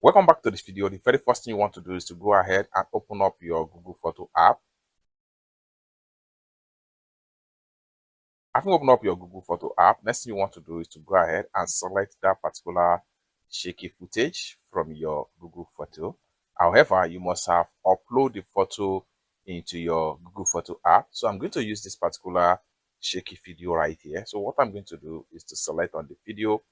Welcome back to this video. The very first thing you want to do is to go ahead and open up your Google Photo app. After you open up your Google Photo app, next thing you want to do is to go ahead and select that particular shaky footage from your Google Photo. However, you must have uploaded the photo into your Google Photo app. So I'm going to use this particular shaky video right here. So what I'm going to do is to select on the video.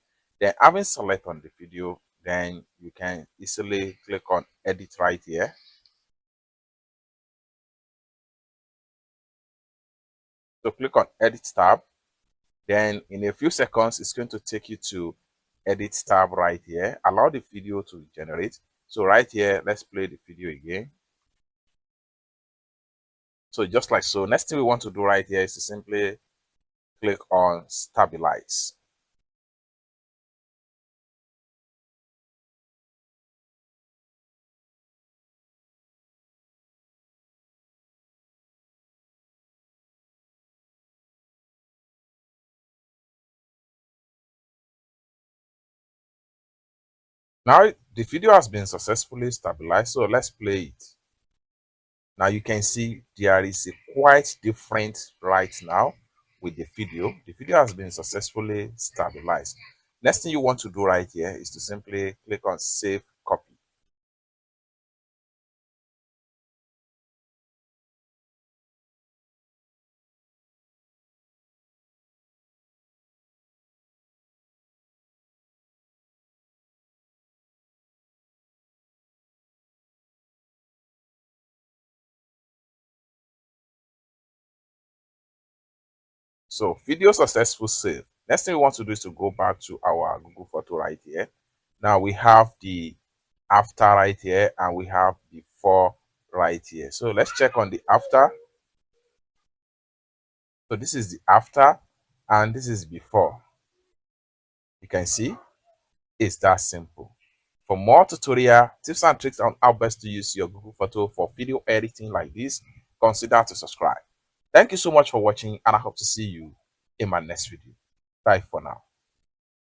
Then having select on the video, then you can easily click on edit right here. So click on edit tab. Then in a few seconds, it's going to take you to edit tab right here. Allow the video to generate. So right here, let's play the video again. So just like so, next thing we want to do right here is to simply click on stabilize. Now the video has been successfully stabilized, so let's play it. Now you can see there is a quite different right now with the video. The video has been successfully stabilized. Next thing you want to do right here is to simply click on save copy. So video successful save. Next thing we want to do is to go back to our Google Photo right here. Now we have the after right here and we have the before right here. So let's check on the after. So this is the after and this is before. You can see it's that simple. For more tutorial tips and tricks on how best to use your Google Photo for video editing like this, consider to subscribe. Thank you so much for watching and I hope to see you in my next video. Bye for now.